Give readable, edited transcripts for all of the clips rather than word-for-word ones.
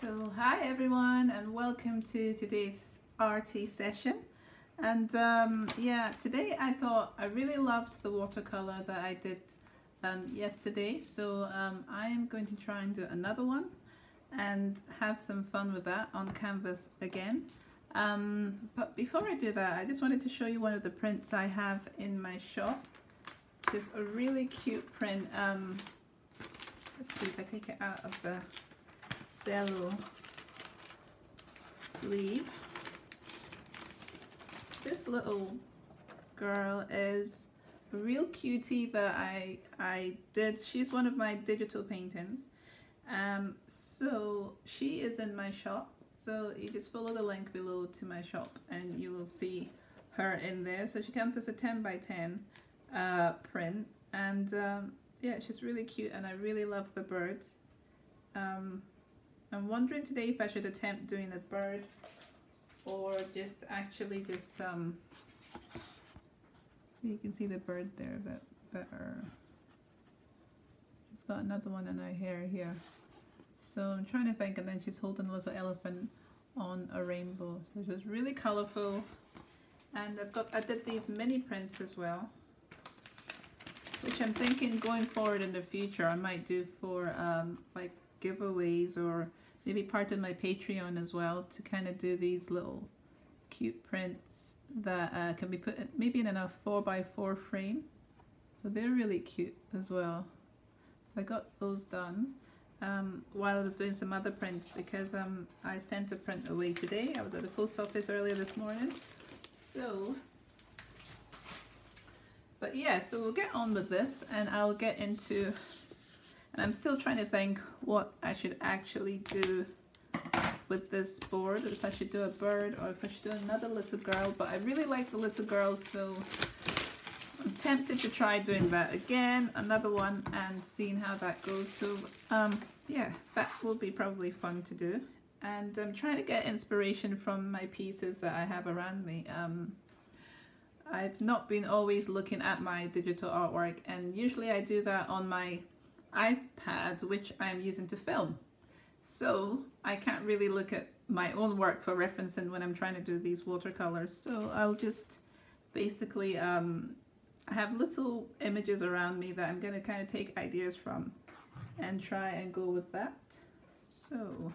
So hi everyone and welcome to today's arty session. And yeah, today I thought I really loved the watercolor that I did yesterday, so I am going to try and do another one and have some fun with that on canvas again. But before I do that, I just wanted to show you one of the prints I have in my shop. Just a really cute print. Let's see if I take it out of the cello sleeve. This little girl is a real cutie that I did. She's one of my digital paintings. So she is in my shop. So you just follow the link below to my shop and you will see her in there. So she comes as a 10 by 10 print, and yeah, she's really cute and I really love the birds. I'm wondering today if I should attempt doing a bird or just actually just so you can see the bird there a bit better. She's got another one in her hair here. So I'm trying to think, and then she's holding a little elephant on a rainbow. So she's really colourful, and I did these mini prints as well, which I'm thinking going forward in the future I might do for like giveaways, or maybe part of my Patreon as well, to kind of do these little cute prints that can be put in, maybe in a 4x4 frame. So they're really cute as well. So I got those done while I was doing some other prints, because I sent a print away today. I was at the post office earlier this morning. So but yeah, so we'll get on with this and I'll get into, and I'm still trying to think what I should actually do with this board, if I should do a bird or if I should do another little girl. But I really like the little girl, so I'm tempted to try doing that again, another one, and seeing how that goes. So yeah, that will be probably fun to do. And I'm trying to get inspiration from my pieces that I have around me. I've not been always looking at my digital artwork, and usually I do that on my iPad, which I'm using to film. So I can't really look at my own work for referencing when I'm trying to do these watercolors. So I'll just basically I have little images around me that I'm going to kind of take ideas from and try and go with that. So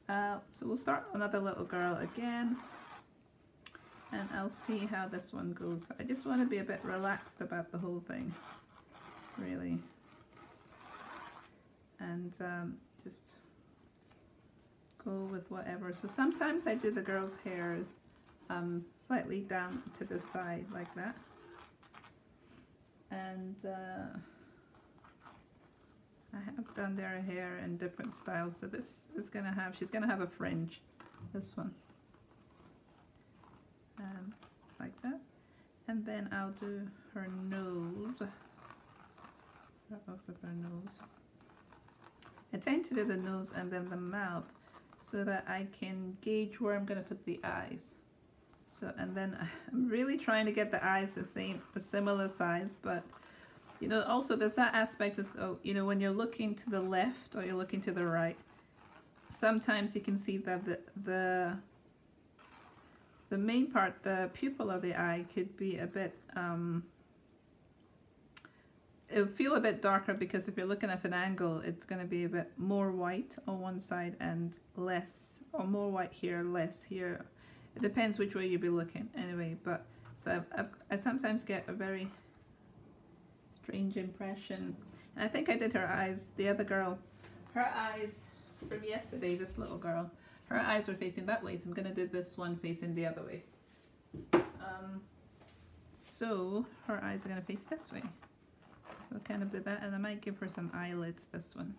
so we'll start another little girl again, and I'll see how this one goes. I just want to be a bit relaxed about the whole thing, really, and just go with whatever. So sometimes I do the girl's hair slightly down to the side like that, and I have done their hair in different styles. So this is gonna have, she's gonna have a fringe, this one. Like that, and then I'll do her nose. Start off with her nose. I tend to do the nose and then the mouth so that I can gauge where I'm going to put the eyes. So, and then I'm really trying to get the eyes a similar size, but you know, also there's that aspect of, you know, when you're looking to the left or you're looking to the right, sometimes you can see that the main part, the pupil of the eye, could be a bit, it'll feel a bit darker, because if you're looking at an angle, it's going to be a bit more white on one side and less, or more white here, less here. It depends which way you'll be looking anyway. But so I sometimes get a very strange impression. And I think I did her eyes, the other girl, her eyes from yesterday, this little girl, her eyes were facing that way, so I'm going to do this one facing the other way. So her eyes are going to face this way. So I'll kind of do that, and I might give her some eyelids, this one.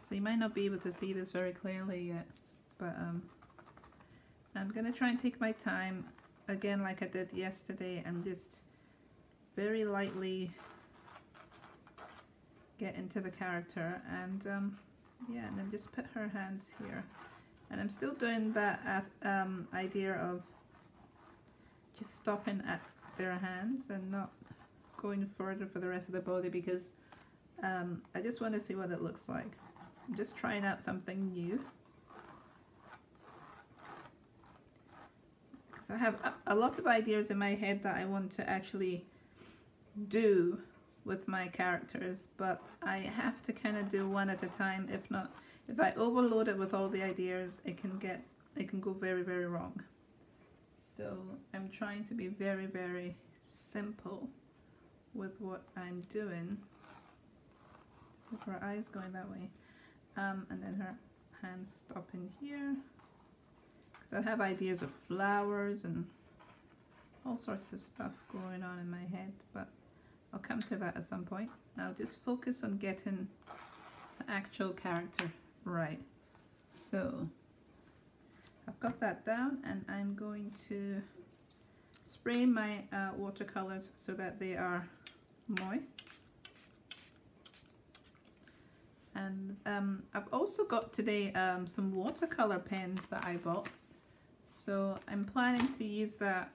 So you might not be able to see this very clearly yet, but I'm going to try and take my time, again like I did yesterday, and just very lightly get into the character, and yeah, and then just put her hands here. And I'm still doing that idea of just stopping at their hands and not going further for the rest of the body, because I just want to see what it looks like. I'm just trying out something new. Because I have a lot of ideas in my head that I want to actually do with my characters, but I have to kind of do one at a time. If not, if I overload it with all the ideas, it can go very, very wrong. So I'm trying to be very, very simple with what I'm doing. So her eyes going that way, and then her hands stop in here. So I have ideas of flowers and all sorts of stuff going on in my head, but I'll come to that at some point. I'll just focus on getting the actual character right. So I've got that down, and I'm going to spray my watercolors so that they are moist. And I've also got today some watercolor pens that I bought. So I'm planning to use that.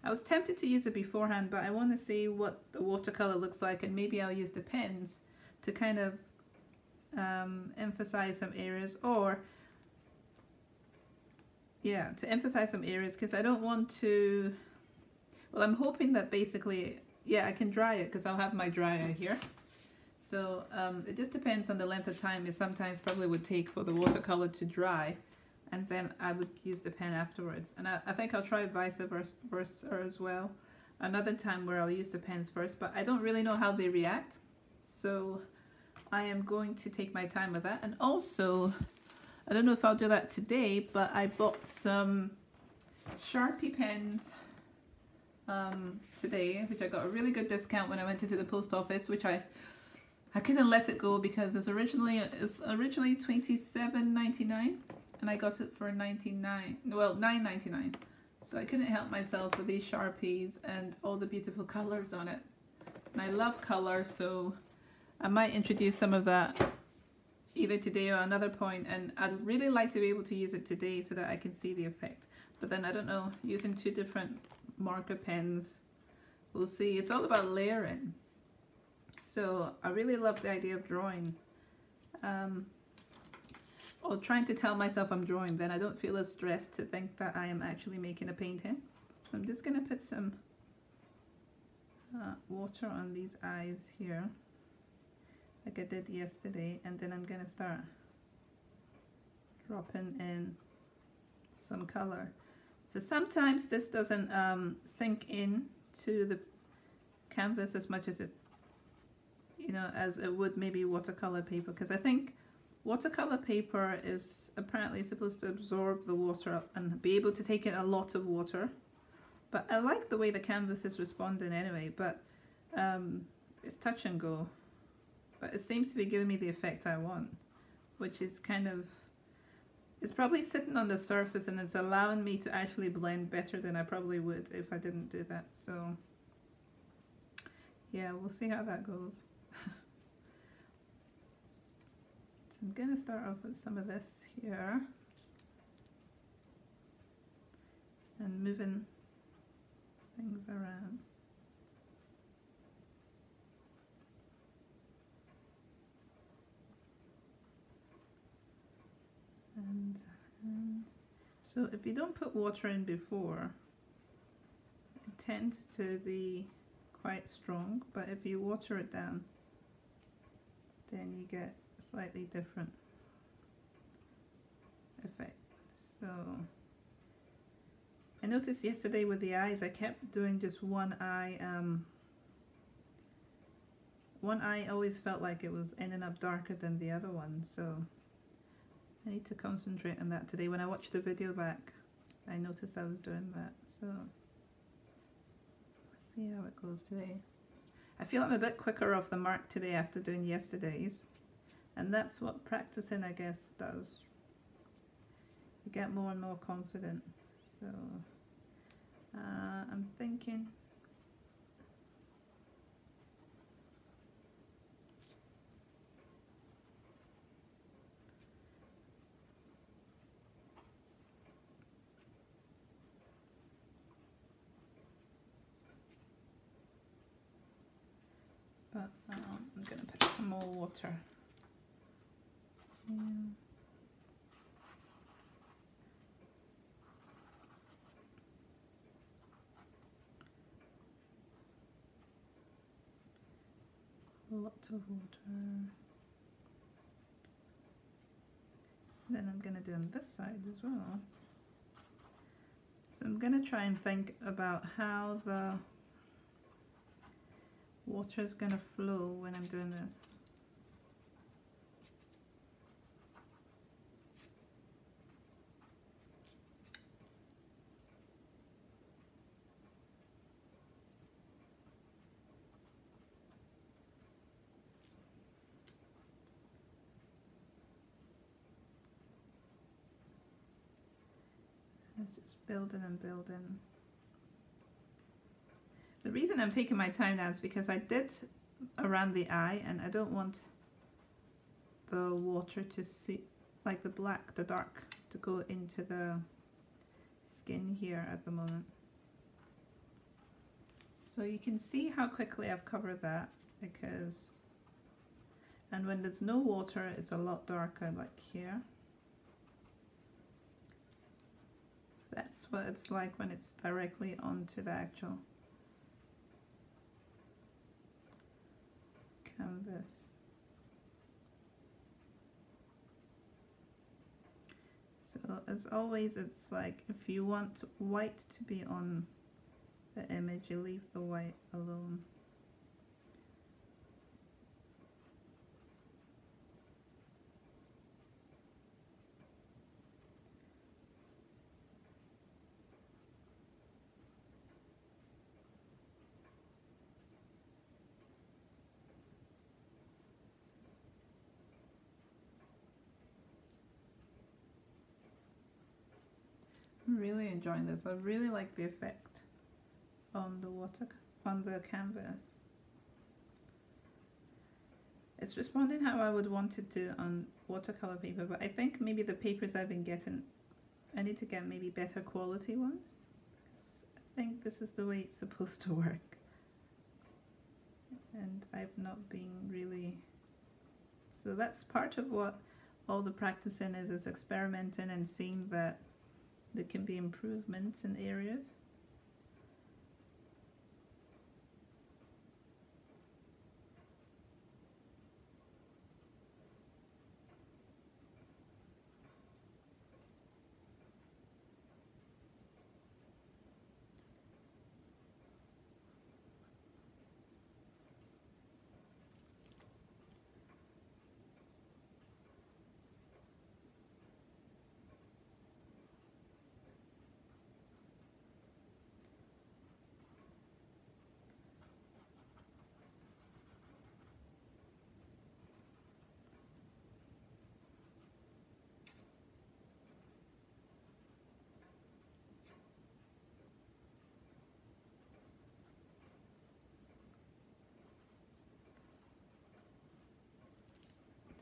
I was tempted to use it beforehand, but I want to see what the watercolor looks like, and maybe I'll use the pens to kind of emphasize some areas, or yeah, to emphasize some areas, because I don't want to, well, I'm hoping that basically, yeah, I can dry it because I'll have my dryer here. So it just depends on the length of time it sometimes probably would take for the watercolor to dry, and then I would use the pen afterwards. And I think I'll try vice versa as well. Another time where I'll use the pens first, but I don't really know how they react. So I am going to take my time with that. And also, I don't know if I'll do that today, but I bought some Sharpie pens today, which I got a really good discount when I went into the post office, which I couldn't let it go because it's originally $27.99, and I got it for $9.99. So I couldn't help myself with these Sharpies and all the beautiful colors on it. And I love color, so I might introduce some of that either today or another point, and I'd really like to be able to use it today so that I can see the effect. But then I don't know, using two different marker pens, we'll see. It's all about layering. So I really love the idea of drawing, or trying to tell myself I'm drawing, then I don't feel as stressed to think that I am actually making a painting. So I'm just going to put some water on these eyes here, like I did yesterday, and then I'm going to start dropping in some color. So sometimes this doesn't sink in to the canvas as much as it, you know, as it would maybe watercolor paper, because I think watercolor paper is apparently supposed to absorb the water and be able to take in a lot of water. But I like the way the canvas is responding anyway, but it's touch and go. But it seems to be giving me the effect I want, which is kind of, it's probably sitting on the surface and it's allowing me to actually blend better than I probably would if I didn't do that. So yeah, we'll see how that goes. So I'm going to start off with some of this here and moving things around. And so if you don't put water in before, it tends to be quite strong, but if you water it down, then you get a slightly different effect. So I noticed yesterday with the eyes, I kept doing just one eye. One eye always felt like it was ending up darker than the other one, so I need to concentrate on that today. When I watched the video back, I noticed I was doing that, so let's see how it goes today. I feel I'm a bit quicker off the mark today after doing yesterday's, and that's what practicing, I guess, does. You get more and more confident. So I'm thinking I'm going to put some more water lot of water. Then I'm going to do on this side as well. So I'm going to try and think about how the water is going to flow when I'm doing this. It's just building and building. The reason I'm taking my time now is because I did around the eye, and I don't want the water to see, like the black, the dark, to go into the skin here at the moment. So you can see how quickly I've covered that, because, and when there's no water it's a lot darker, like here. That's what it's like when it's directly onto the actual canvas. So as always, it's like if you want white to be on the image, you leave the white alone. I'm really enjoying this. I really like the effect on the canvas. It's responding how I would want it to on watercolor paper, but I think maybe the papers I've been getting, I need to get maybe better quality ones. I think this is the way it's supposed to work, and I've not been really, so that's part of what all the practicing is experimenting and seeing that there can be improvements in areas.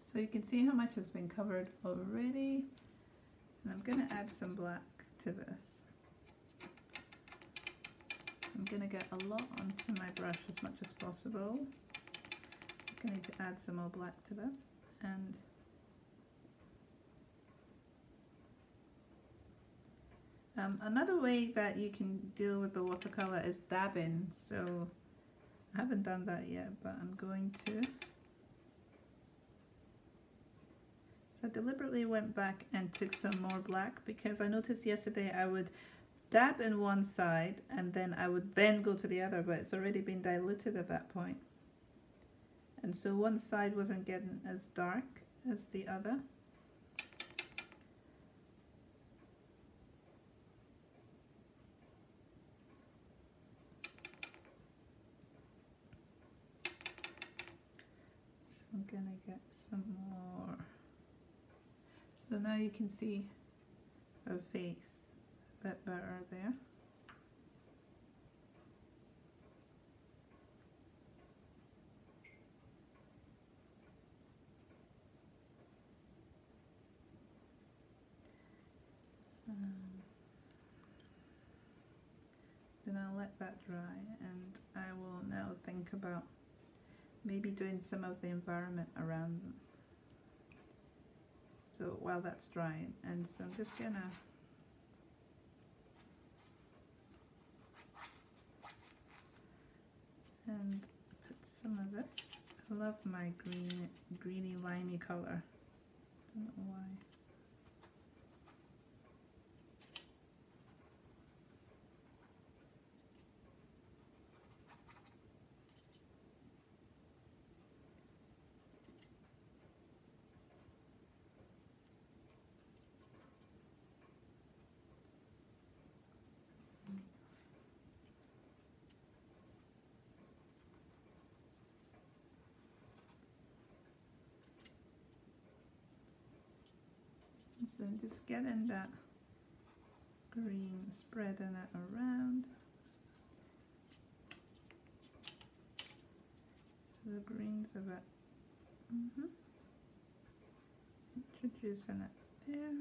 So you can see how much has been covered already, and I'm going to add some black to this. So I'm going to get a lot onto my brush as much as possible. I'm going to add some more black to that, and another way that you can deal with the watercolor is dabbing. So I haven't done that yet, but I'm going to. So I deliberately went back and took some more black, because I noticed yesterday I would dab in one side and then I would then go to the other, but it's already been diluted at that point. And so one side wasn't getting as dark as the other. So I'm gonna get some more. So now you can see her face a bit better there. Then I'll let that dry, and I will now think about maybe doing some of the environment around them. So while that's drying, and so I'm just gonna and put some of this I love my greeny limey color. Don't know why. So just getting that green, spreading it around. So the green's a bit, introducing it there.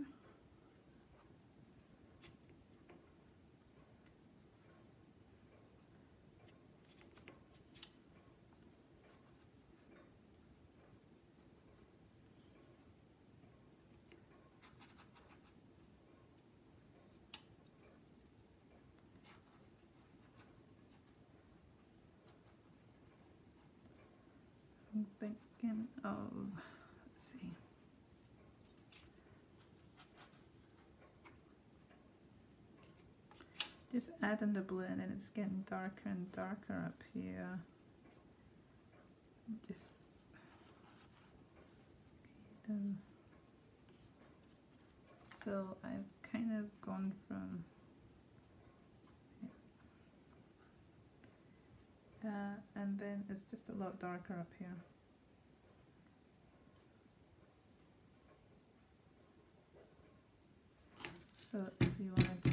I'm thinking of, let's see. Just adding the blue and then it's getting darker and darker up here. Just okay, so I've kind of gone from and then it's just a lot darker up here. So if you wanted to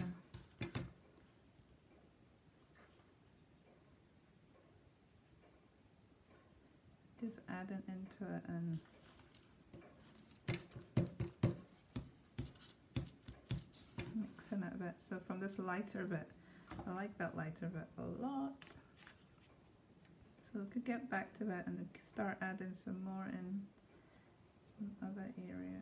just add it into it and mixing it a bit. So from this lighter bit, I like that lighter bit a lot. So we could get back to that and then start adding some more in some other area.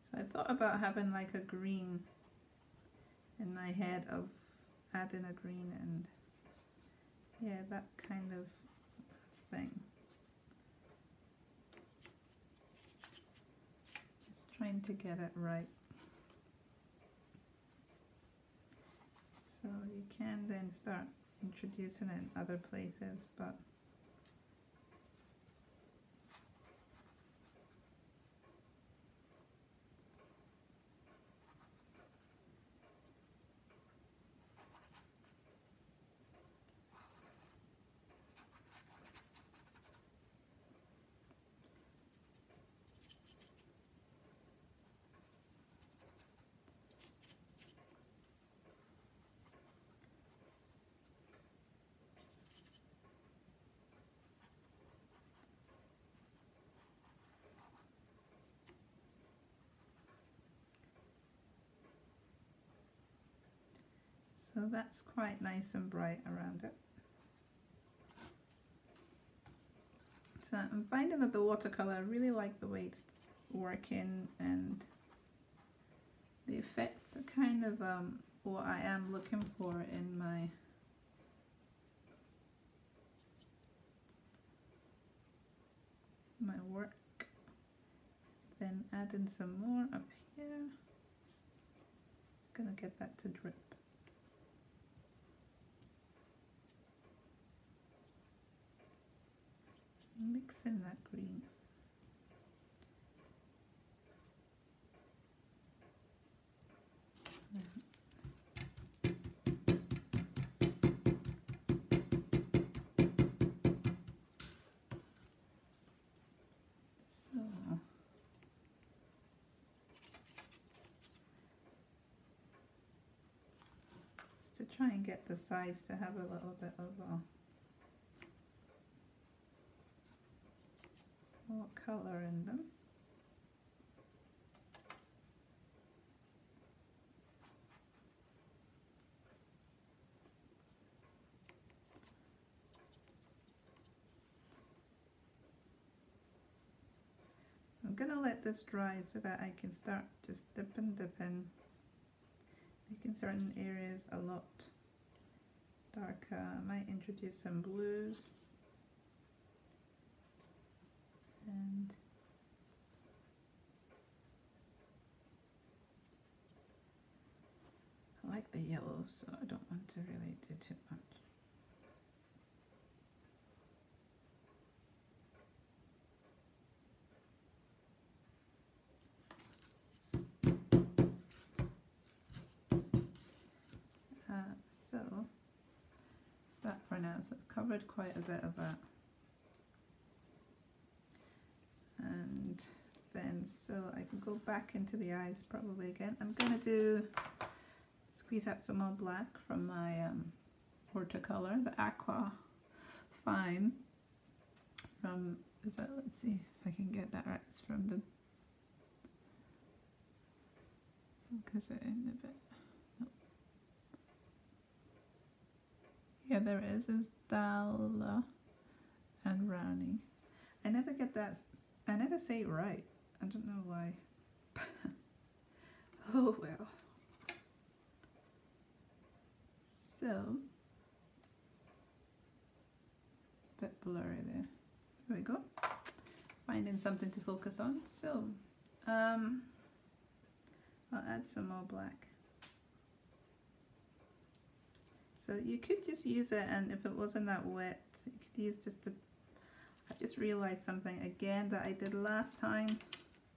So I thought about having like a green in my head, of adding a green and yeah, that kind of thing. Trying to get it right. So you can then start introducing it in other places, but so that's quite nice and bright around it. So I'm finding that the watercolor, I really like the way it's working, and the effects are kind of what I am looking for in my work. Then adding some more up here. Gonna get that to drip. Mixing that green. So just to try and get the sides to have a little bit of more color in them. I'm gonna let this dry so that I can start just dipping. making certain areas a lot darker. I might introduce some blues. And I like the yellows, so I don't want to really do too much. So it's that for now. So I've covered quite a bit of that. And then so I can go back into the eyes probably again. I'm going to squeeze out some more black from my watercolor, the Aqua Fine from, let's see if I can get that right. It's from the, focus it in a bit. No. Yeah, there it is. It's Dala and Rowney. I never get that. I never say it right. I don't know why. Oh well. So it's a bit blurry there. There we go. Finding something to focus on. So I'll add some more black. So you could just use it, and if it wasn't that wet, you could use just the. I just realized something again that I did last time.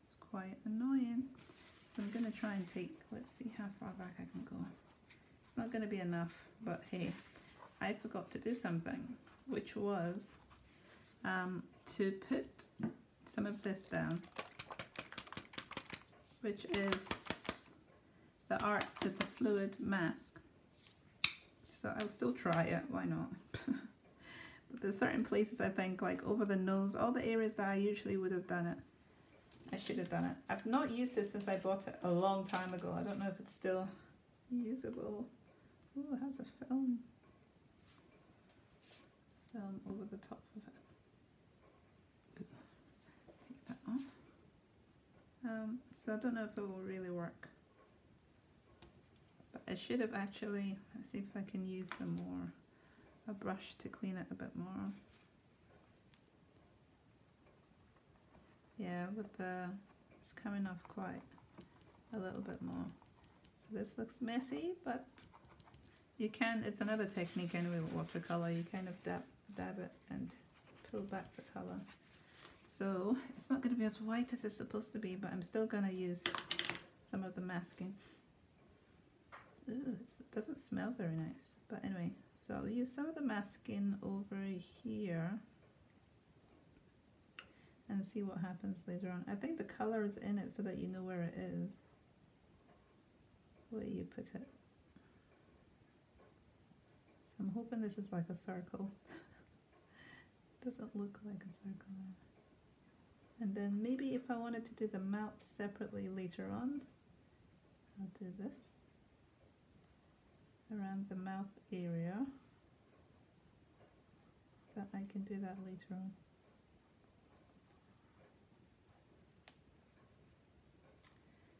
It's quite annoying. So I'm going to try and take, let's see how far back I can go. It's not going to be enough, but hey, I forgot to do something, which was to put some of this down, which is the art is a fluid mask. So I'll still try it, why not? But there's certain places I think, like over the nose, all the areas that I usually would have done it, I should have done it. I've not used this since I bought it a long time ago. I don't know if it's still usable. Ooh, it has a film over the top of it. Take that off. So I don't know if it will really work. But I should have actually, let's see if I can use a brush to clean it a bit more. Yeah, it's coming off quite a little bit more. So this looks messy, but you can, it's another technique anyway with watercolor. You kind of dab it and pull back the color. So it's not going to be as white as it's supposed to be, but I'm still going to use some of the masking. Ooh, it doesn't smell very nice, but anyway, so I'll use some of the masking over here and see what happens later on. I think the color is in it so that you know where it is, where you put it. So I'm hoping this is like a circle. Doesn't look like a circle. And then maybe if I wanted to do the mouth separately later on, I'll do this around the mouth area, that I can do that later on.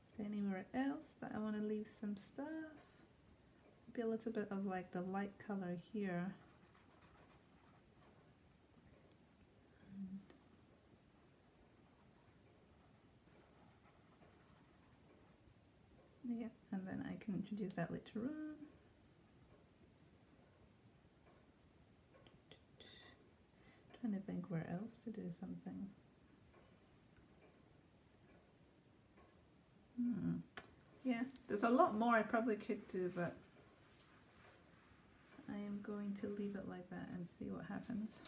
Is there anywhere else that I want to leave some stuff? Maybe a little bit of like the light color here. Yeah, and then I can introduce that later on. Trying to think where else to do something. Yeah, there's a lot more I probably could do, but I am going to leave it like that and see what happens.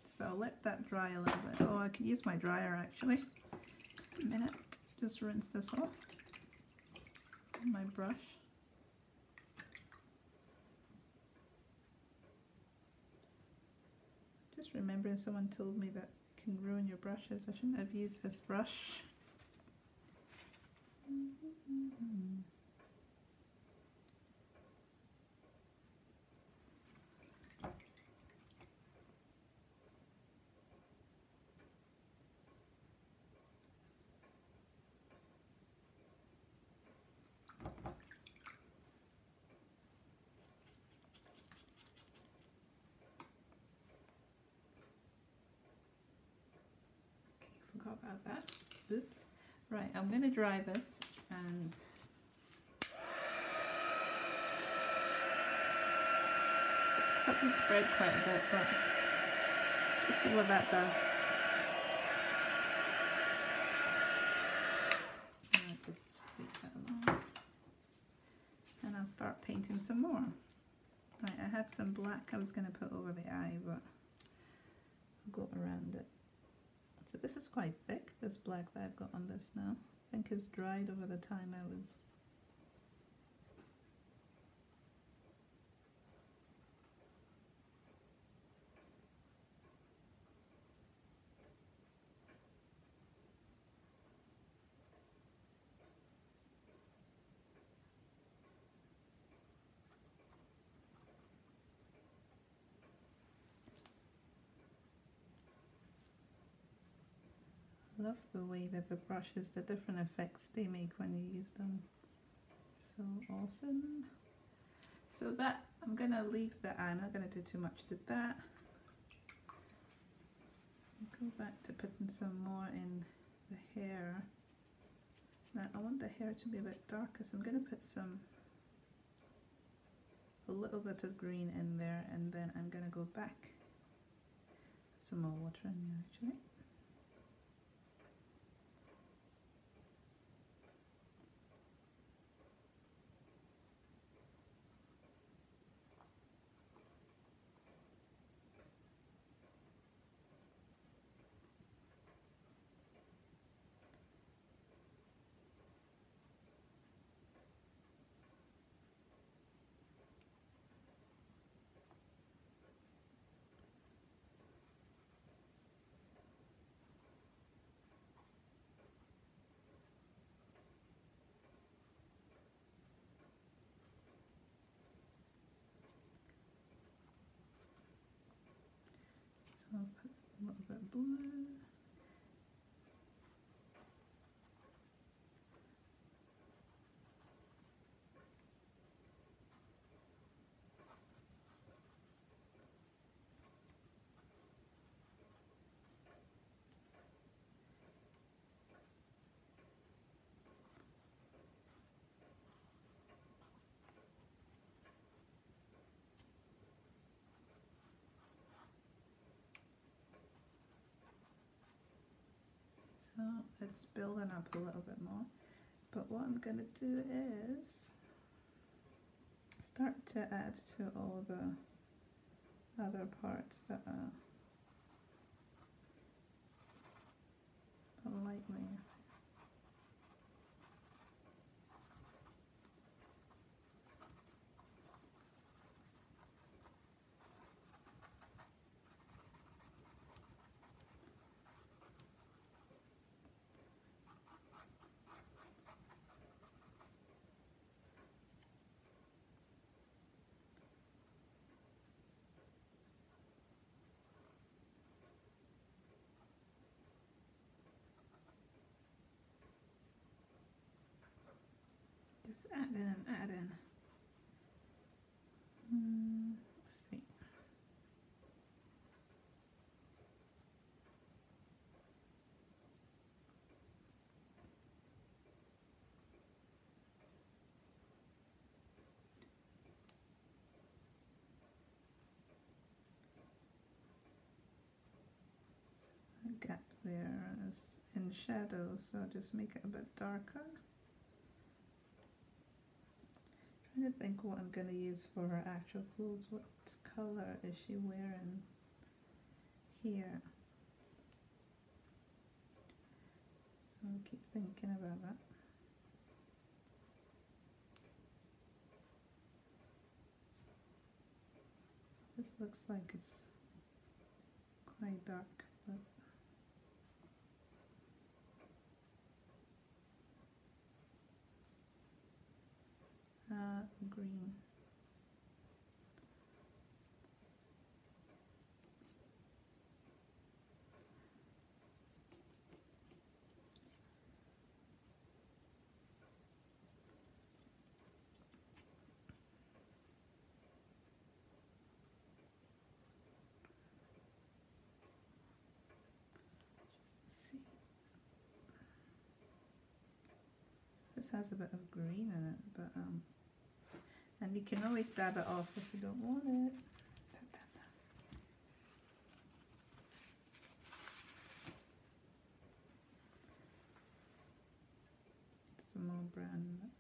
So I'll let that dry a little bit. Oh, I could use my dryer actually. Just a minute, just rinse this off on my brush. Just remembering someone told me that it can ruin your brushes. I shouldn't have used this brush. about that. Oops. Right, I'm going to dry this and it's probably spread quite a bit, but let's see what that does. I'll just leave that alone. And I'll start painting some more. Right, I had some black I was going to put over the eye, but I'll go around it. So this is quite thick, this black that I've got on this now. I think it's dried over the time I was... I love the way that the brushes, the different effects they make when you use them. So awesome. So that, I'm going to leave the eye, I'm not going to do too much to that. Go back to putting some more in the hair. Now I want the hair to be a bit darker, so I'm going to put a little bit of green in there, and then I'm going to go back. Some more water in there actually. So I'll put a little bit of blue. So it's building up a little bit more, but what I'm going to do is start to add to all the other parts that are lightly. Just add in and add in. Let's see. A gap there is in shadow, so I'll just make it a bit darker. Trying to think what I'm going to use for her actual clothes. What color is she wearing here? So I'll keep thinking about that. This looks like it's quite dark, but green. has a bit of green in it, but and you can always dab it off if you don't want it. Some more brown in it.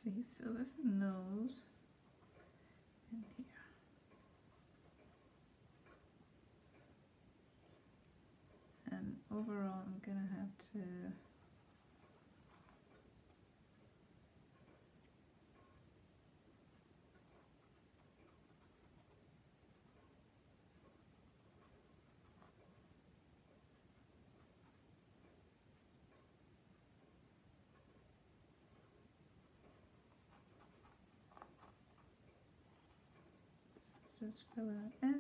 See, so this nose in here. And overall, I'm gonna have to just fill it in.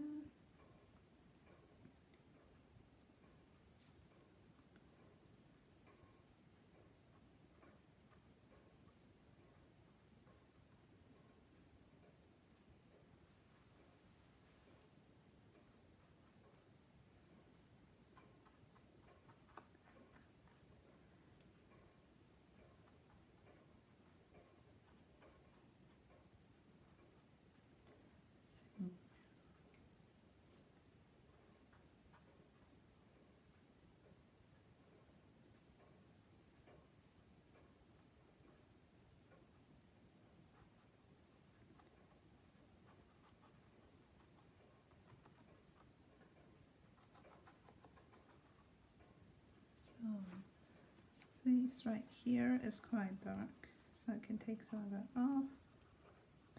This right here is quite dark, so I can take some of that off,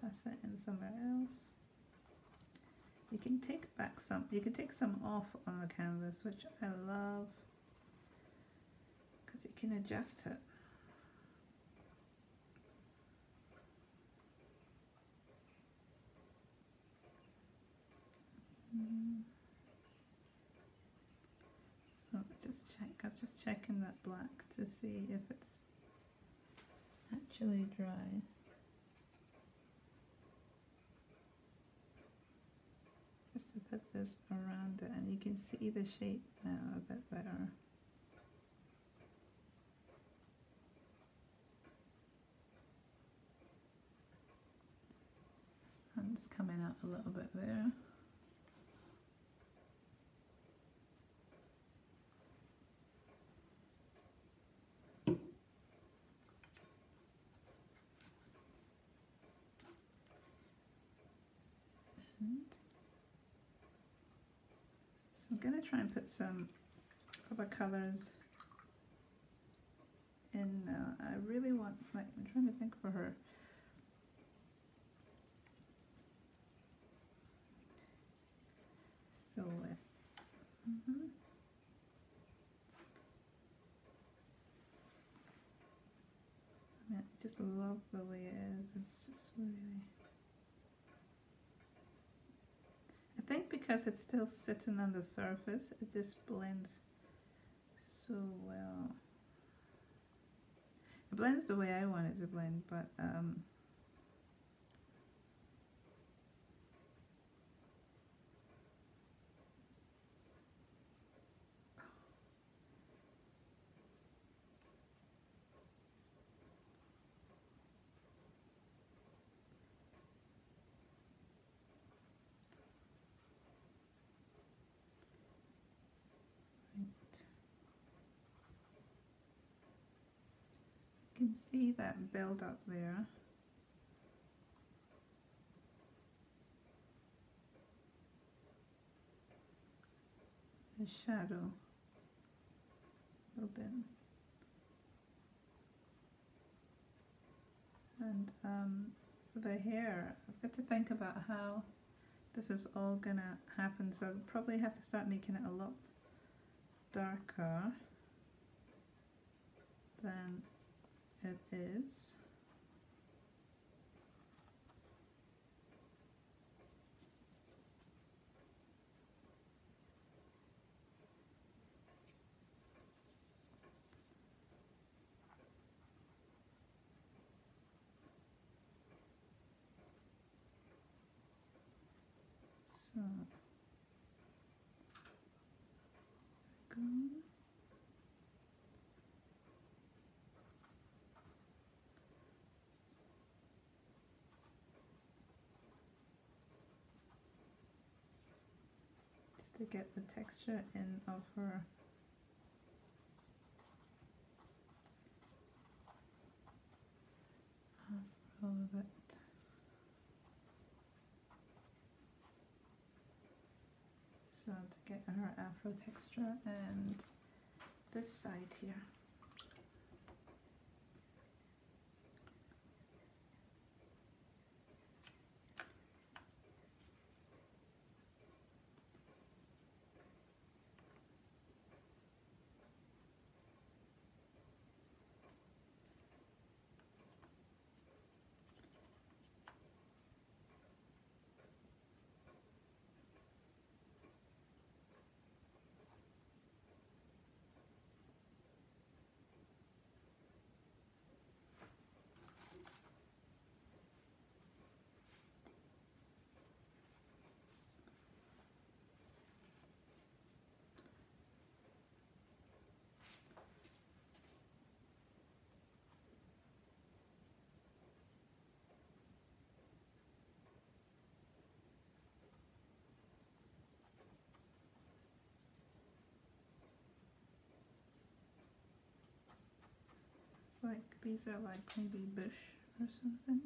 pass it in somewhere else. You can take some off on the canvas, which I love, because you can adjust it. So let's just check. I was just checking that black to see if it's actually dry. Just to put this around it, and you can see the shape now a bit better. The sun's coming out a little bit there. I'm going to try and put some other colours in now. I really want, like, I'm trying to think for her. Still wet. I just love the way it is. It's just really... I think because it's still sitting on the surface, it just blends so well. It blends the way I want it to blend, but you can see that build up there. The shadow built in. And for the hair, I've got to think about how this is all gonna happen, so I'll probably have to start making it a lot darker than it is. So, go. Just to get the texture in of her all of it. So to get her afro texture and this side here. It's like these are like maybe bush or something.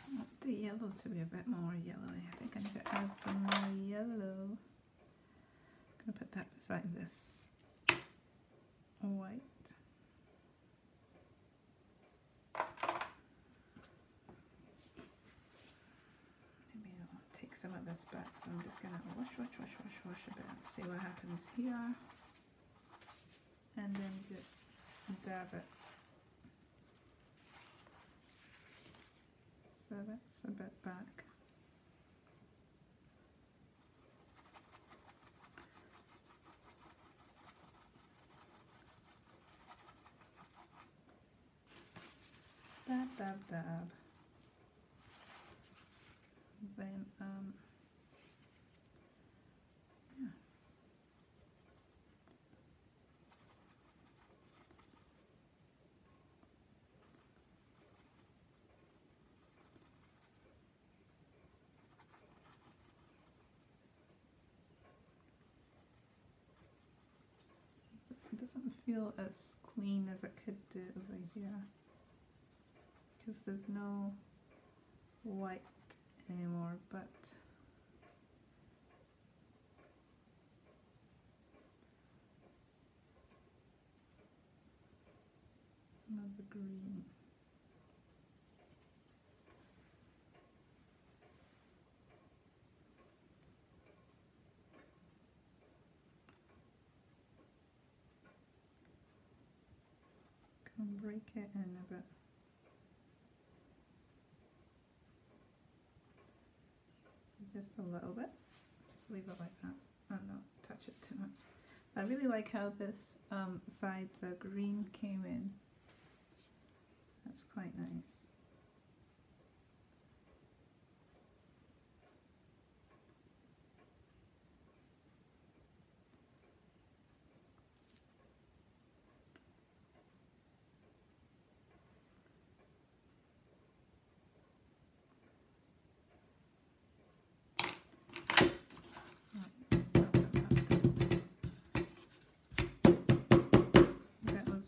I want the yellow to be a bit more yellowy. I think I need to add some more yellow. I'm gonna put that beside this white. Maybe I'll take some of this back, so I'm just gonna wash a bit and see what happens here. And then just dab it. So that's a bit back. Dab, dab, dab. Then, yeah. It doesn't feel as clean as it could do over here because there's no white anymore, but some of the green. Can break it in a bit. So just a little bit. Just leave it like that. Oh no, touch it too much. I really like how this side, the green came in. That's quite nice.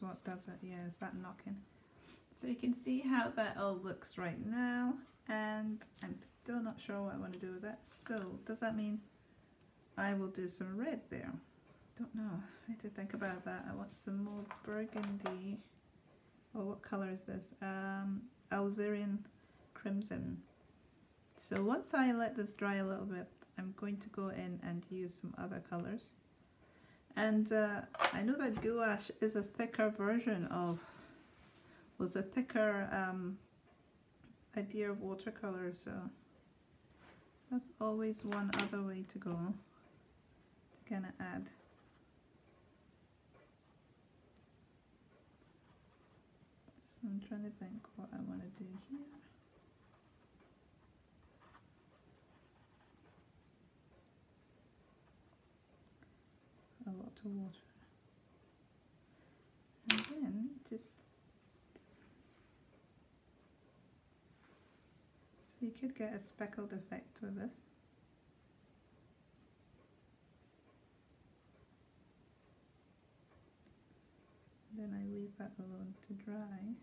What does it? Yeah, is that knocking? So you can see how that all looks right now, and I'm still not sure what I want to do with that. So does that mean I will do some red there. Don't know, I need to think about that. I want some more burgundy. Oh, what colour is this? Algerian crimson. So once I let this dry a little bit, I'm going to go in and use some other colours. And I know that gouache is a thicker version of, was a thicker idea of watercolour, so that's always one other way to go to kind of add. So I'm trying to think what I want to do here. A lot of water. And then just, so you could get a speckled effect with this. Then I leave that alone to dry.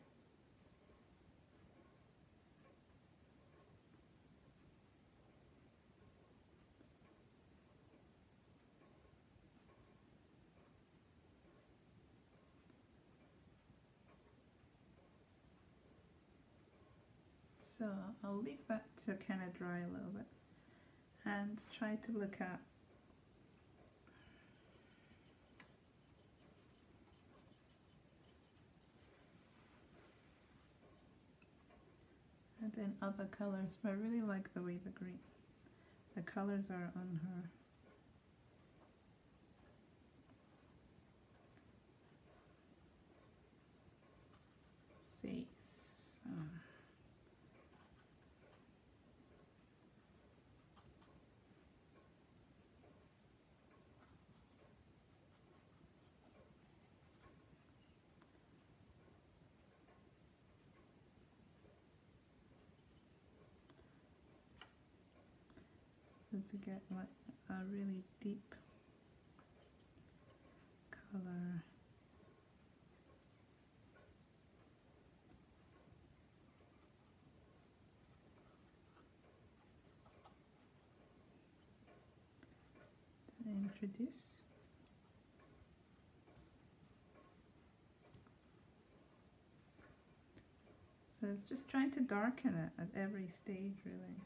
So I'll leave that to kind of dry a little bit and try to look at and then other colours, but I really like the way the colours are on her. Face. So to get like a really deep colour. Introduce. So it's just trying to darken it at every stage, really.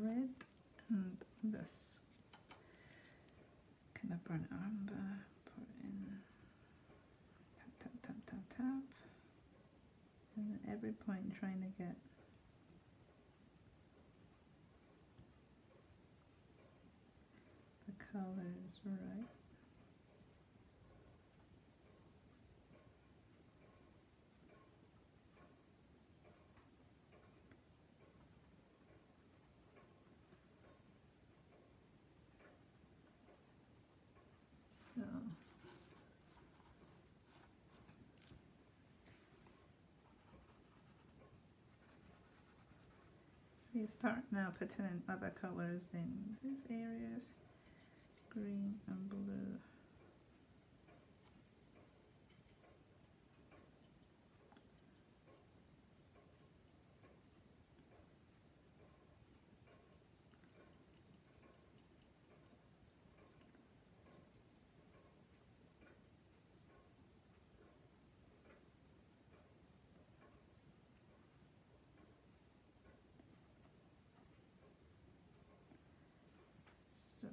Red and this kind of burnt umber, put in tap, tap, tap, tap, tap, and at every point trying to get the colours right. So you start now putting in other colours in these areas, green and blue. So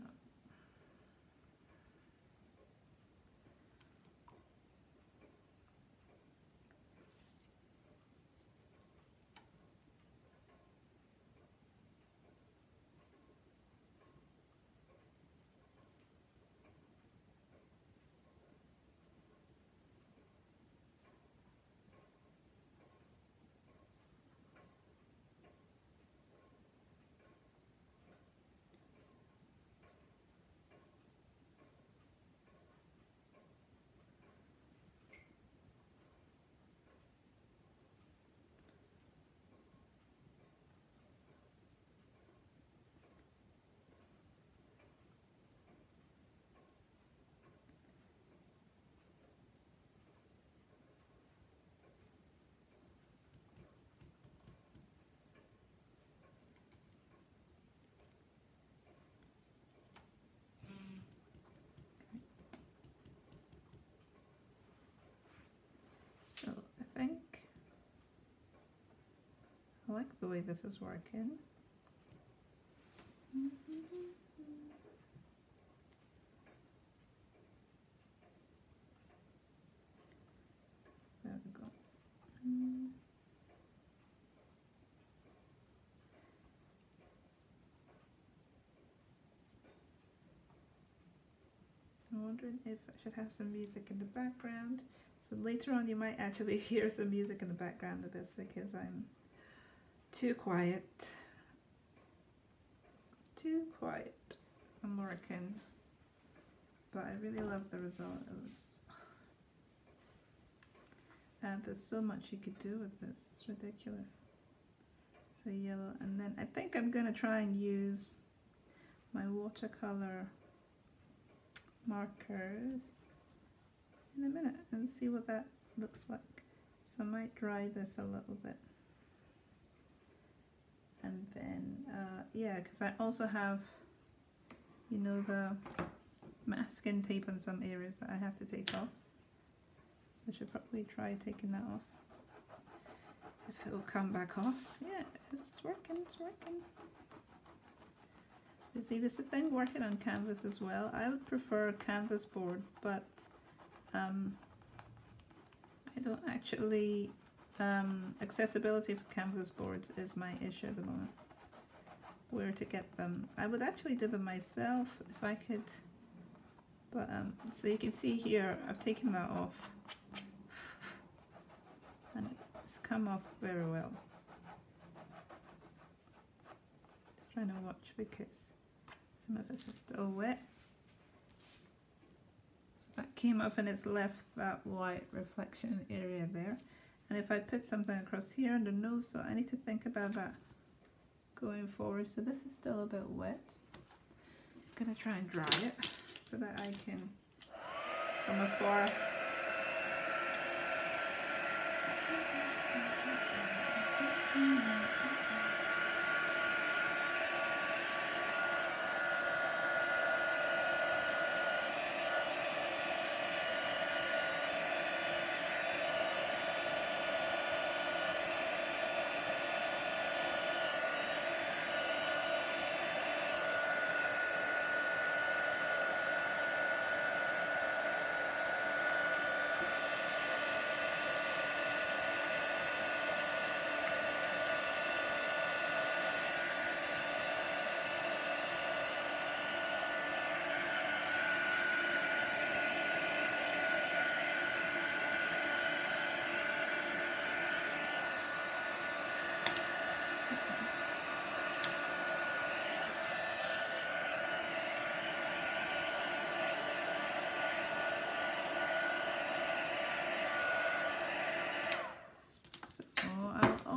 like the way this is working. There we go. I'm wondering if I should have some music in the background. So later on you might actually hear some music in the background of this because I'm too quiet. Too quiet. I'm working. But I really love the result. There's so much you could do with this. It's ridiculous. So yellow, and then I think I'm gonna try and use my watercolor markers in a minute and see what that looks like. So I might dry this a little bit. And then, yeah, because I also have, you know, the masking tape on some areas that I have to take off. So I should probably try taking that off. If it will come back off. Yeah, it's working, it's working. You see, this is the thing working on canvas as well. I would prefer a canvas board, but I don't actually, accessibility for canvas boards is my issue at the moment. Where to get them. I would actually do them myself if I could, but so you can see here I've taken that off and it's come off very well. Just trying to watch because some of this is still wet. So that came off and it's left that white reflection area there. And if I put something across here on the nose, so I need to think about that going forward. So this is still a bit wet. I'm gonna try and dry it so that I can, from afar,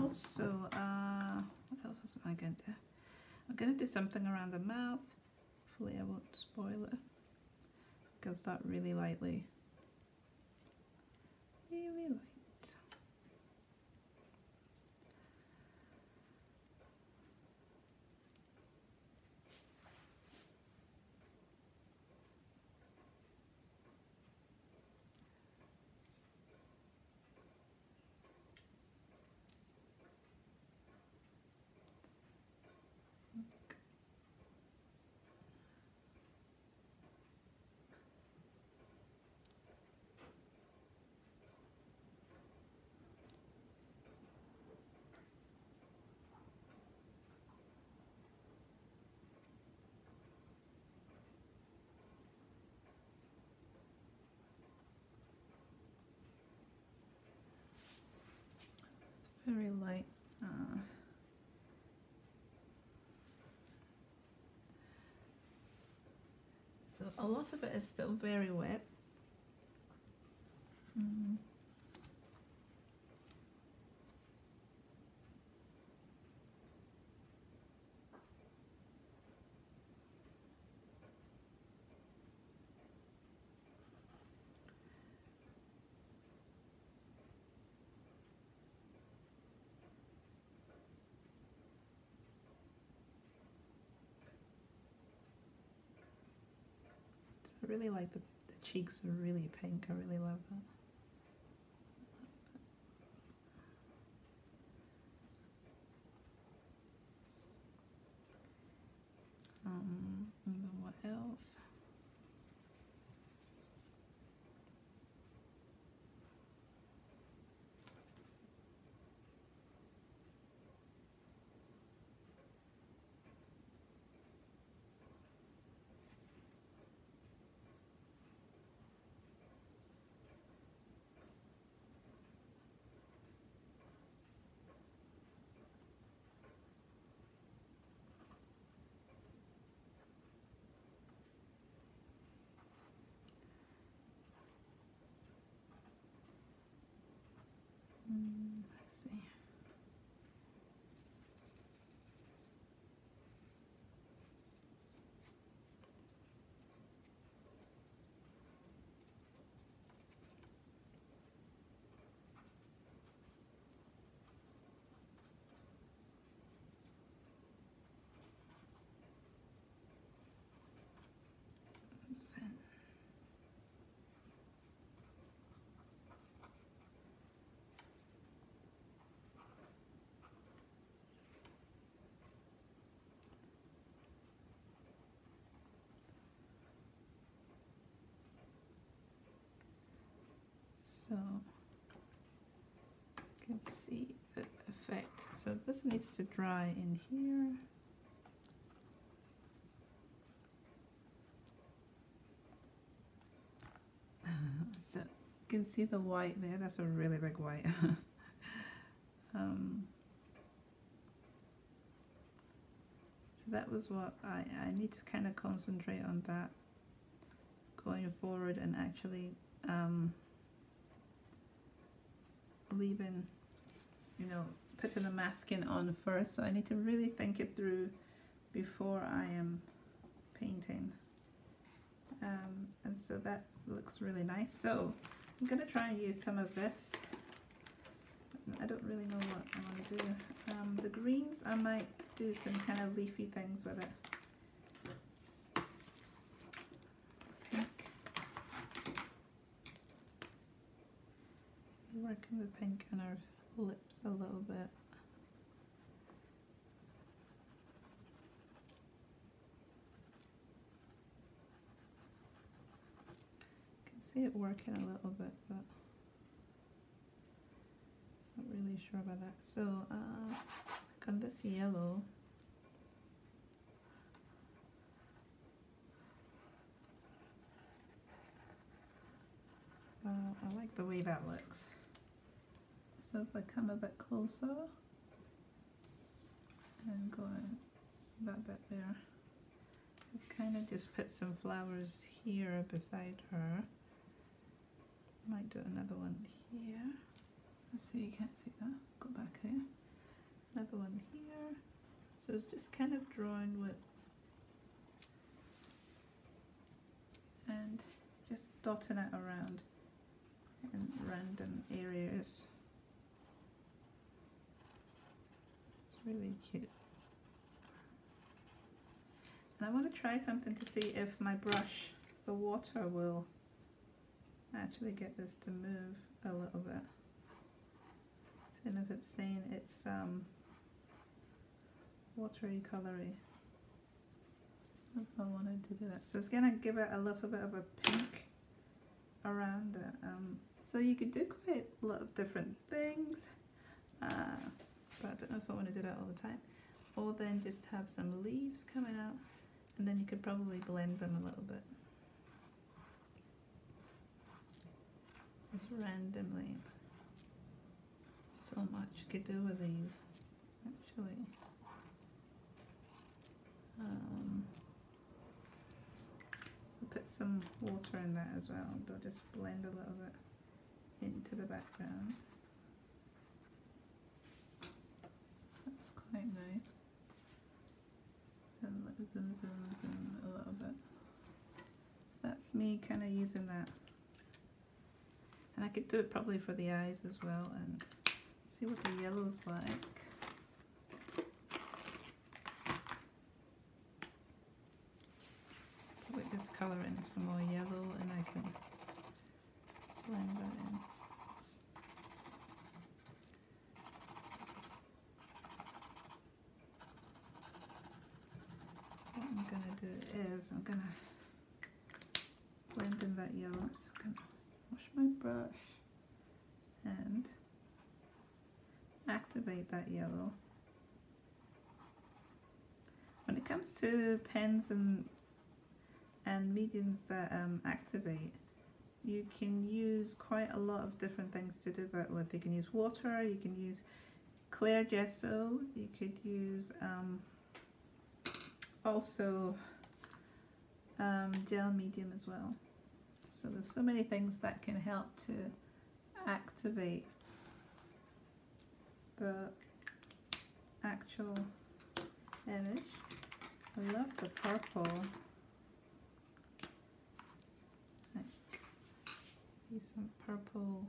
also, what else am I going to do? I'm going to do something around the mouth. Hopefully I won't spoil it. Go start really lightly. Really light. Very light. So a lot of it is still very wet. I really like the cheeks are really pink. I really love that. else. Let's see. So you can see the effect. So this needs to dry in here. So you can see the white there. That's a really big white. So that was what I need to kind of concentrate on that going forward, and actually leaving, you know, putting the masking on first. So I need to really think it through before I am painting. And so that looks really nice. So I'm going to try and use some of this. I don't really know what I want to do. The greens, I might do some kind of leafy things with it. Pink. Working with pink on our lips a little bit. You can see it working a little bit, but not really sure about that. So like on this yellow, I like the way that looks. So if I come a bit closer and go in that bit there, I've kind of just put some flowers here beside her. Might do another one here. Let's see, you can't see that. Go back here. Another one here. So it's just kind of drawing with and just dotting it around in random areas. It's really cute. And I want to try something to see if my brush, the water, will actually get this to move a little bit. And as it's saying, it's watery colory. If I wanted to do that. So it's gonna give it a little bit of a pink around it. So you could do quite a lot of different things, but I don't know if I want to do that all the time. Or then just have some leaves coming out, and then you could probably blend them a little bit. Just randomly. So much you could do with these, actually. I'll put some water in that as well. They'll just blend a little bit into the background. That's quite nice. So zoom, zoom, zoom a little bit. That's me kind of using that. And I could do it probably for the eyes as well, and see what the yellow's like. Probably just colour in some more yellow and I can blend that in. What I'm going to do is I'm going to using that yellow. So I'm gonna wash my brush and activate that yellow. When it comes to pens and mediums that activate, you can use quite a lot of different things to do that with. You can use water, you can use clear gesso, you could use also gel medium as well. So there's so many things that can help to activate the actual image. I love the purple. Like, use some purple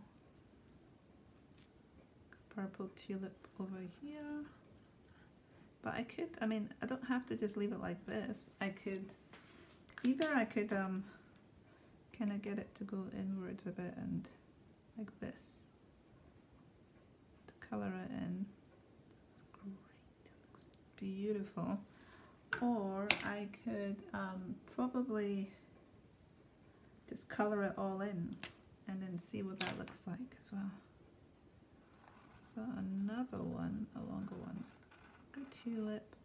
tulip over here. But I could, I mean, I don't have to just leave it like this. I could kind of get it to go inwards a bit and like this to color it in. It's great, it looks beautiful. Or I could probably just color it all in and then see what that looks like as well. So another one, a longer one. Go tulip,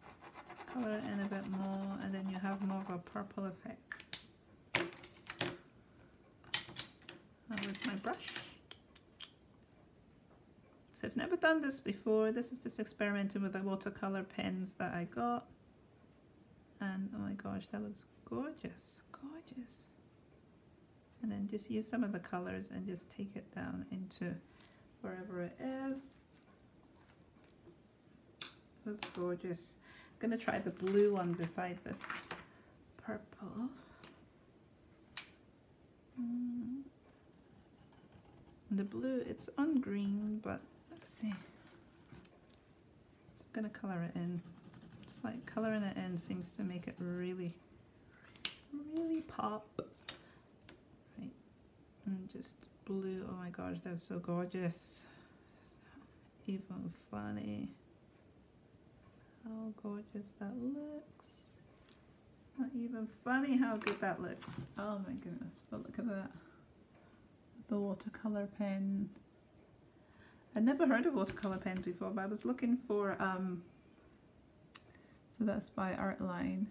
color it in a bit more, and then you have more of a purple effect. Where's my brush? So I've never done this before. This is just experimenting with the watercolor pens that I got. And oh my gosh, that looks gorgeous, gorgeous. And then just use some of the colors and just take it down into wherever it is. That's gorgeous. I'm gonna try the blue one beside this purple. The blue, it's on green, but let's see. So I'm gonna color it in. It's like coloring it in seems to make it really, really pop. Right, and just blue. Oh my gosh, that's so gorgeous. It's not even funny how gorgeous that looks. It's not even funny how good that looks. Oh my goodness, but look at that. The watercolor pen. I'd never heard of watercolor pens before, but I was looking for so that's by Artline,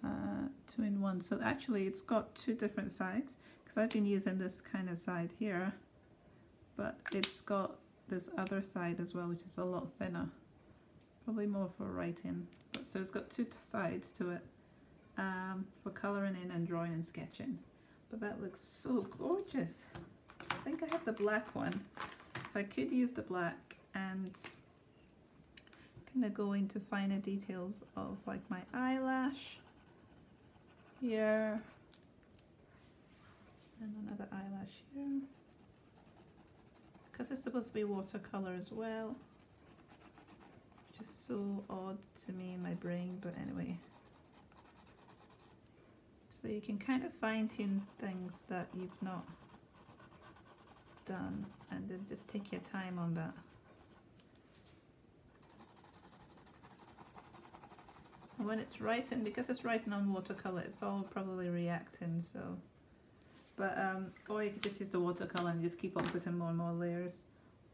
2-in-1. So actually it's got two different sides, because I've been using this kind of side here, but it's got this other side as well, which is a lot thinner, probably more for writing. But so it's got two sides to it, for colouring in and drawing and sketching. But that looks so gorgeous. I think I have the black one, so I could use the black and kind of go into finer details of like my eyelash here and another eyelash here, because it's supposed to be watercolor as well, which is so odd to me in my brain, but anyway. So you can kind of fine-tune things that you've not done and then just take your time on that. And when it's writing, because it's writing on watercolor, it's all probably reacting, so. But, or you could just use the watercolor and just keep on putting more and more layers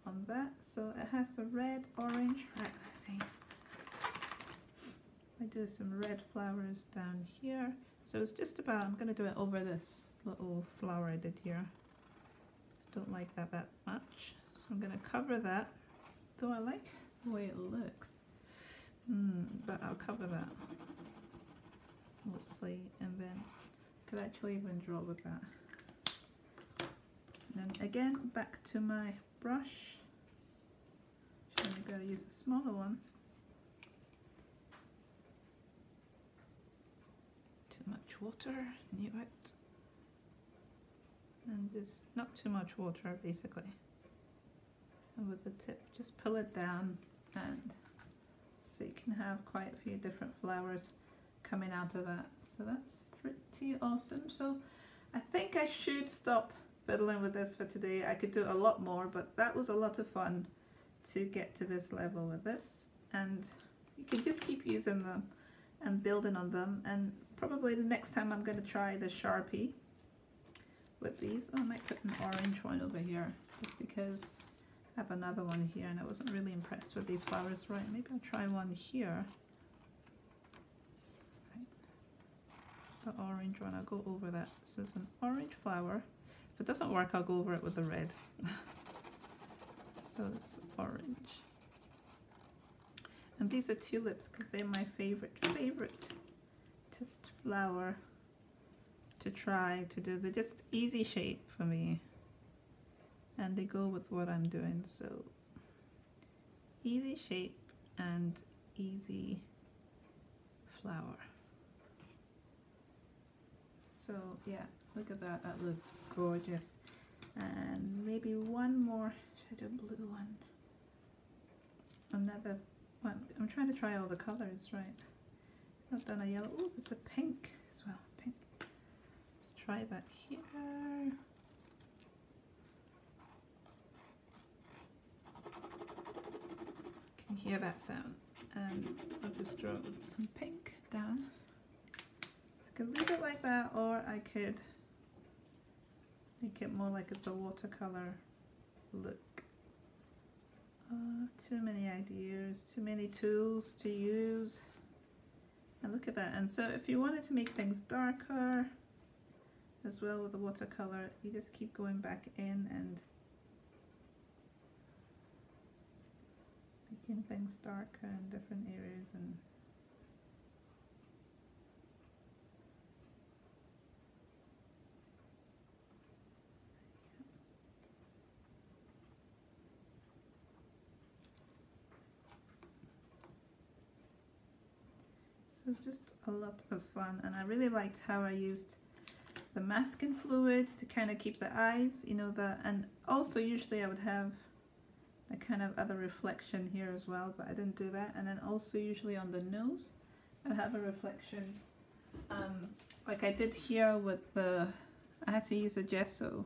on that. So it has the red, orange, right, let's see. I do some red flowers down here. So it's just about, I'm going to do it over this little flower I did here. Just don't like that much. So I'm going to cover that, though I like the way it looks. But I'll cover that mostly, and then I could actually even draw with that. And then again, back to my brush. I'm going to use a smaller one. Too much water, knew it. And just not too much water, basically. And with the tip, just pull it down, and so you can have quite a few different flowers coming out of that. So that's pretty awesome. So I think I should stop fiddling with this for today. I could do a lot more, but that was a lot of fun to get to this level with this. And you can just keep using them and building on them, and probably the next time I'm going to try the Sharpie with these. Oh, I might put an orange one over here just because I have another one here and I wasn't really impressed with these flowers. Right, maybe I'll try one here. Right. The orange one, I'll go over that. So it's an orange flower. If it doesn't work, I'll go over it with the red. So it's orange. And these are tulips because they're my favoriteest flower to try to do. They're just easy shape for me. And they go with what I'm doing. So easy shape and easy flower. So yeah, look at that. That looks gorgeous. And maybe one more. Should I do a blue one? Another one. I'm trying to try all the colors, right? I've done a yellow. Oh, there's a pink as well. Pink. Let's try that here. Can you hear that sound? And I'll just draw some pink down. So I could leave it like that, or I could make it more like it's a watercolor look. Too many ideas, too many tools to use. And look at that. And so if you wanted to make things darker as well with the watercolor, you just keep going back in and making things darker in different areas. And so it's just a lot of fun, and I really liked how I used the masking fluid to kind of keep the eyes, you know, and also usually I would have a kind of other reflection here as well, but I didn't do that. And then also usually on the nose I have a reflection, like I did here with the, I had to use a gesso.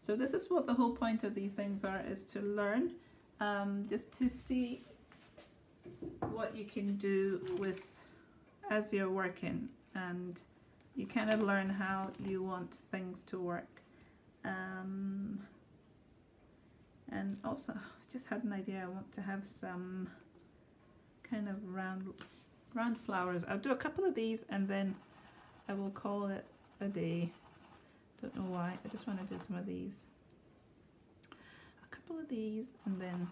So this is what the whole point of these things are, is to learn, just to see what you can do with as you're working, and you kind of learn how you want things to work. And also, I just had an idea. I want to have some kind of round flowers. I'll do a couple of these and then I will call it a day. Don't know why. I just want to do some of these. A couple of these, and then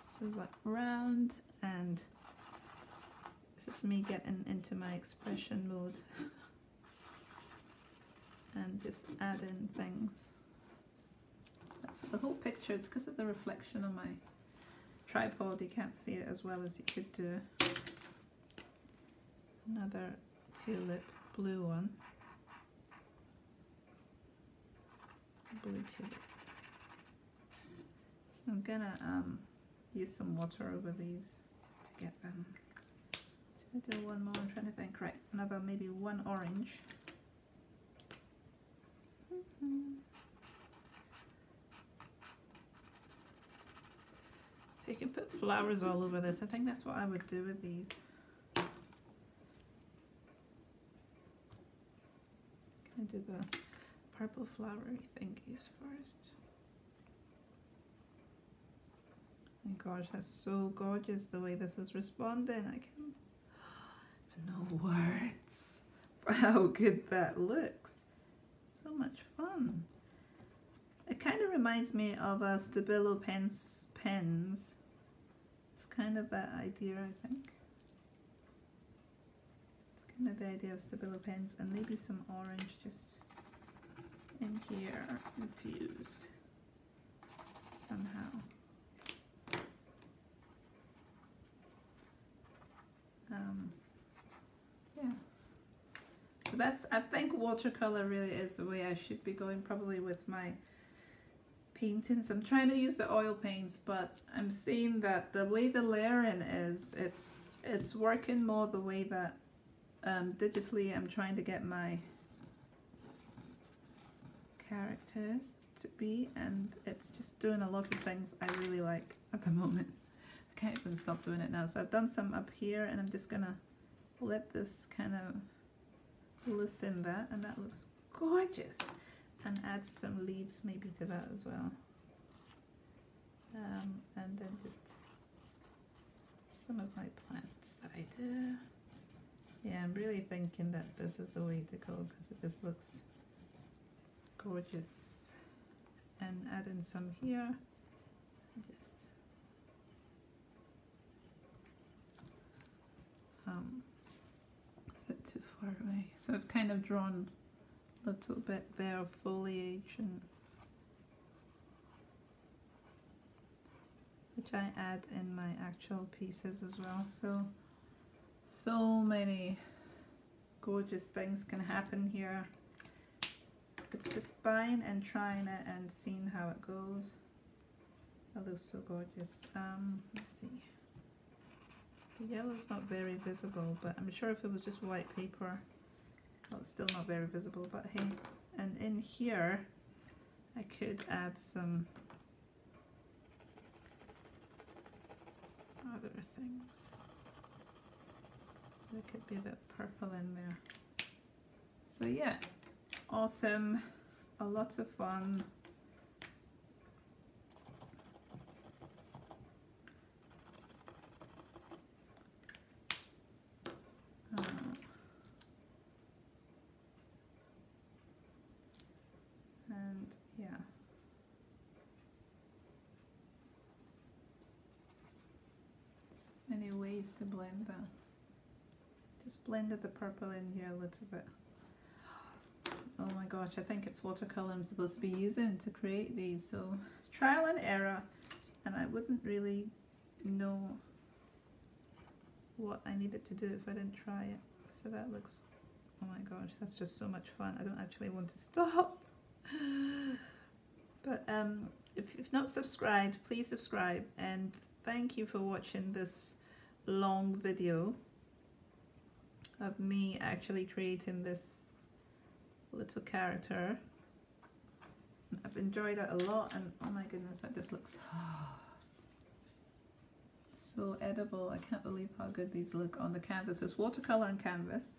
so it's like round, and this is me getting into my expression mode and just add in things. That's the whole picture. It's because of the reflection on my tripod, you can't see it as well as you could do. Another tulip, blue one. Blue tulip. So I'm gonna use some water over these just to get them. Should I do one more? I'm trying to think. Right, another maybe one orange. So you can put flowers all over this. I think that's what I would do with these. Can I do the purple flowery thingies first? Oh my gosh, that's so gorgeous the way this is responding. I can have no words for how good that looks. So much fun. It kind of reminds me of a Stabilo pens. It's kind of that idea, I think. It's kind of the idea of Stabilo pens, and maybe some orange just in here infused somehow. Yeah. So that's, I think watercolor really is the way I should be going, probably with my paintings. I'm trying to use the oil paints, but I'm seeing that the way the layering is, it's working more the way that digitally I'm trying to get my characters to be, and it's just doing a lot of things I really like at the moment. I can't even stop doing it now. So I've done some up here, and I'm just gonna let this kind of loosen that, and that looks gorgeous, and add some leaves maybe to that as well. And then just some of my plants that I do. Yeah, I'm really thinking that this is the way to go because it just looks gorgeous. And add in some here. Just is it too far away? So I've kind of drawn a little bit there of foliage, and which I add in my actual pieces as well. So many gorgeous things can happen here. It's just buying and trying it and seeing how it goes. That looks so gorgeous. Let's see. The yellow's not very visible, but I'm sure if it was just white paper, well, it's still not very visible, but hey. And in here, I could add some other things. There could be a bit of purple in there. So yeah, awesome, a lot of fun. And yeah. Many ways to blend that. Just blended the purple in here a little bit. Oh my gosh, I think it's watercolor I'm supposed to be using to create these, so trial and error, and I wouldn't really know what I needed to do if I didn't try it. So that looks, oh my gosh, that's just so much fun. I don't actually want to stop. But if you've not subscribed, please subscribe, and thank you for watching this long video of me actually creating this little character. I've enjoyed it a lot, and oh my goodness, that just looks so edible. I can't believe how good these look on the canvas. It's watercolor and canvas,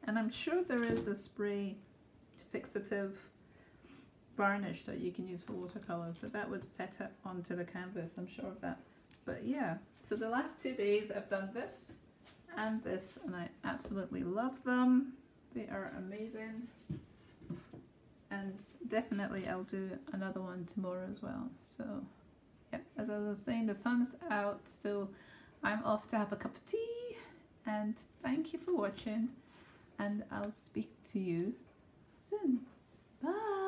and I'm sure there is a spray fixative varnish that you can use for watercolor, so that would set it onto the canvas, I'm sure of that. But yeah, so the last 2 days I've done this and this, and I absolutely love them. They are amazing, and definitely I'll do another one tomorrow as well. So yeah, as I was saying, the sun's out, so I'm off to have a cup of tea, and thank you for watching, and I'll speak to you soon. Bye.